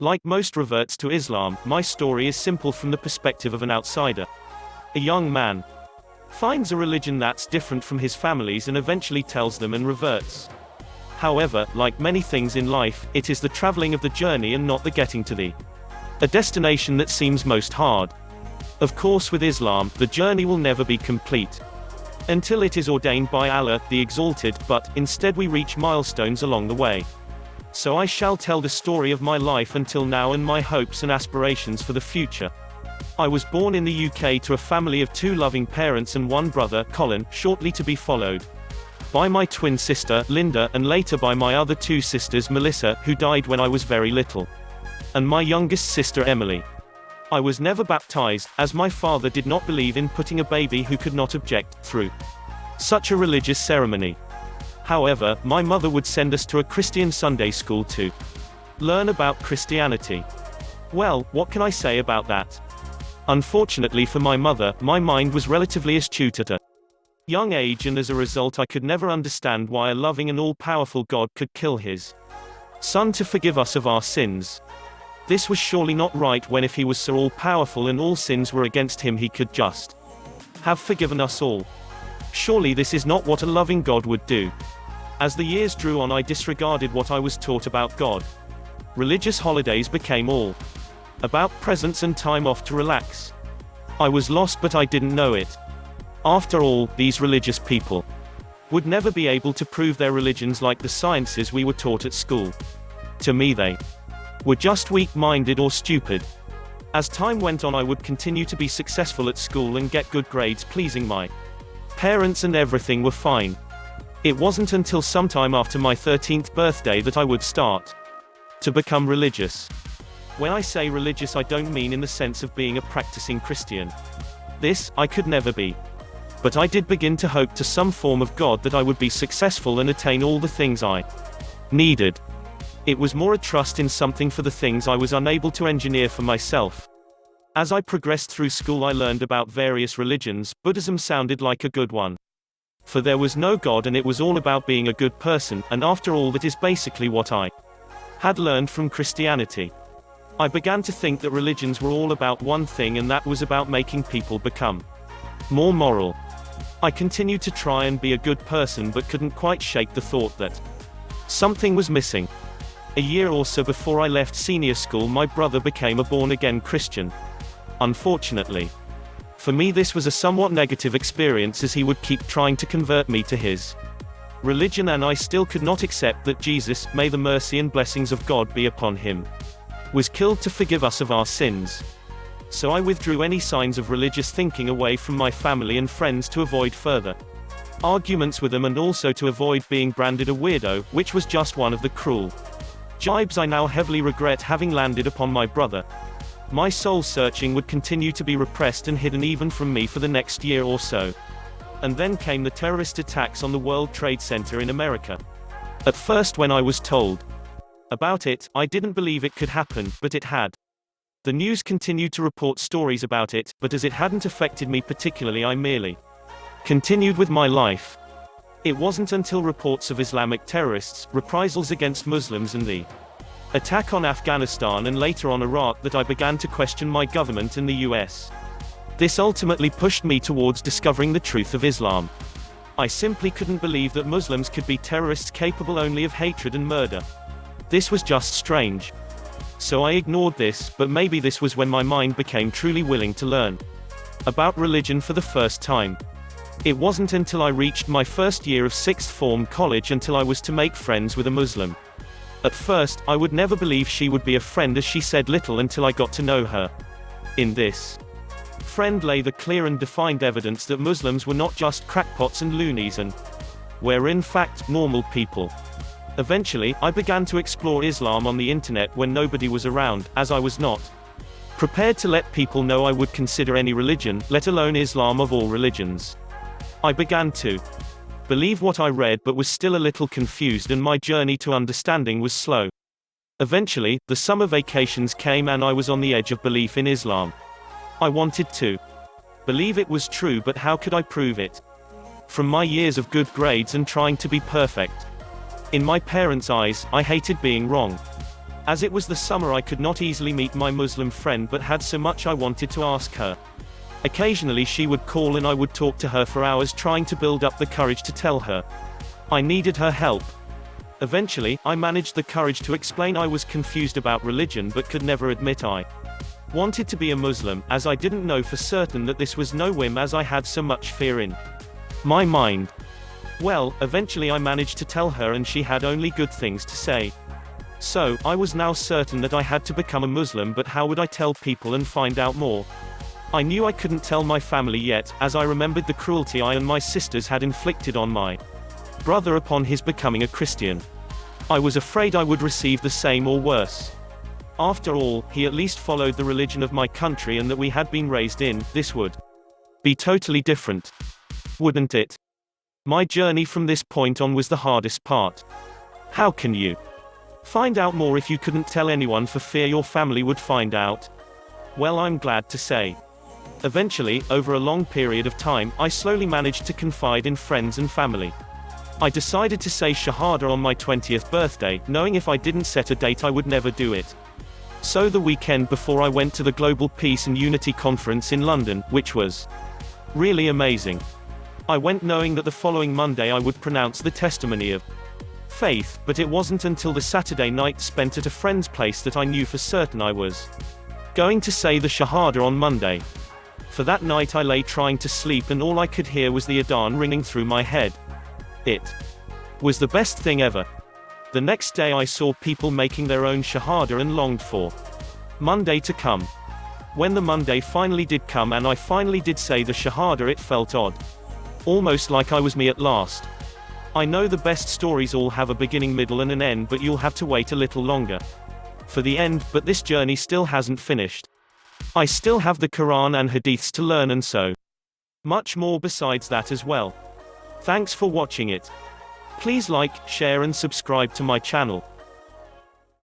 Like most reverts to Islam, my story is simple from the perspective of an outsider. A young man finds a religion that's different from his family's and eventually tells them and reverts. However, like many things in life, it is the traveling of the journey and not the getting to a destination that seems most hard. Of course, with Islam, the journey will never be complete until it is ordained by Allah, the Exalted, but instead we reach milestones along the way. So I shall tell the story of my life until now and my hopes and aspirations for the future. I was born in the UK to a family of 2 loving parents and 1 brother, Colin, shortly to be followed by my twin sister, Linda, and later by my other 2 sisters, Melissa, who died when I was very little, and my youngest sister, Emily. I was never baptized, as my father did not believe in putting a baby who could not object through such a religious ceremony. However, my mother would send us to a Christian Sunday school to learn about Christianity. Well, what can I say about that? Unfortunately for my mother, my mind was relatively astute at a young age, and as a result I could never understand why a loving and all-powerful God could kill his Son to forgive us of our sins. This was surely not right, when if he was so all-powerful and all sins were against him, he could just have forgiven us all. Surely this is not what a loving God would do. As the years drew on, I disregarded what I was taught about God. Religious holidays became all about presents and time off to relax. I was lost, but I didn't know it. After all, these religious people would never be able to prove their religions like the sciences we were taught at school. To me, they were just weak-minded or stupid. As time went on, I would continue to be successful at school and get good grades, pleasing my parents, and everything were fine. It wasn't until sometime after my 13th birthday that I would start to become religious. When I say religious, I don't mean in the sense of being a practicing Christian. This, I could never be. But I did begin to hope to some form of God that I would be successful and attain all the things I needed. It was more a trust in something for the things I was unable to engineer for myself. As I progressed through school, I learned about various religions. Buddhism sounded like a good one. For there was no God and it was all about being a good person, and after all, that is basically what I had learned from Christianity. I began to think that religions were all about one thing, and that was about making people become more moral. I continued to try and be a good person, but couldn't quite shake the thought that something was missing. A year or so before I left senior school, my brother became a born-again Christian. Unfortunately for me, this was a somewhat negative experience, as he would keep trying to convert me to his religion, and I still could not accept that Jesus, may the mercy and blessings of God be upon him, was killed to forgive us of our sins. So I withdrew any signs of religious thinking away from my family and friends to avoid further arguments with them, and also to avoid being branded a weirdo, which was just one of the cruel jibes I now heavily regret having landed upon my brother. My soul-searching would continue to be repressed and hidden even from me for the next year or so. And then came the terrorist attacks on the World Trade Center in America. At first, when I was told about it, I didn't believe it could happen, but it had. The news continued to report stories about it, but as it hadn't affected me particularly, I merely continued with my life. It wasn't until reports of Islamic terrorists, reprisals against Muslims, and the attack on Afghanistan and later on Iraq that I began to question my government and the US. This ultimately pushed me towards discovering the truth of Islam. I simply couldn't believe that Muslims could be terrorists capable only of hatred and murder. This was just strange. So I ignored this, but maybe this was when my mind became truly willing to learn about religion for the first time. It wasn't until I reached my first year of 6th form college until I was to make friends with a Muslim. At first, I would never believe she would be a friend, as she said little until I got to know her. In this friend lay the clear and defined evidence that Muslims were not just crackpots and loonies, and were in fact normal people. Eventually, I began to explore Islam on the internet when nobody was around, as I was not prepared to let people know I would consider any religion, let alone Islam of all religions. I began to believe what I read, but was still a little confused, and my journey to understanding was slow. Eventually, the summer vacations came and I was on the edge of belief in Islam. I wanted to believe it was true, but how could I prove it? From my years of good grades and trying to be perfect. In my parents' eyes, I hated being wrong. As it was the summer, I could not easily meet my Muslim friend but had so much I wanted to ask her. Occasionally she would call and I would talk to her for hours trying to build up the courage to tell her I needed her help. Eventually, I managed the courage to explain I was confused about religion but could never admit I wanted to be a Muslim, as I didn't know for certain that this was no whim as I had so much fear in my mind. Well, eventually I managed to tell her and she had only good things to say. So, I was now certain that I had to become a Muslim, but how would I tell people and find out more? I knew I couldn't tell my family yet, as I remembered the cruelty I and my sisters had inflicted on my brother upon his becoming a Christian. I was afraid I would receive the same or worse. After all, he at least followed the religion of my country and that we had been raised in. This would be totally different, wouldn't it? My journey from this point on was the hardest part. How can you find out more if you couldn't tell anyone for fear your family would find out? Well, I'm glad to say, eventually, over a long period of time, I slowly managed to confide in friends and family. I decided to say Shahada on my 20th birthday, knowing if I didn't set a date I would never do it. So the weekend before I went to the Global Peace and Unity Conference in London, which was really amazing. I went knowing that the following Monday I would pronounce the testimony of faith, but it wasn't until the Saturday night spent at a friend's place that I knew for certain I was going to say the Shahada on Monday. For that night I lay trying to sleep and all I could hear was the adhan ringing through my head. It was the best thing ever. The next day I saw people making their own Shahada and longed for Monday to come. When the Monday finally did come and I finally did say the Shahada, it felt odd. Almost like I was me at last. I know the best stories all have a beginning, middle and an end, but you'll have to wait a little longer for the end, but this journey still hasn't finished. I still have the Quran and Hadiths to learn and so much more besides that as well. Thanks for watching it. Please like, share and subscribe to my channel.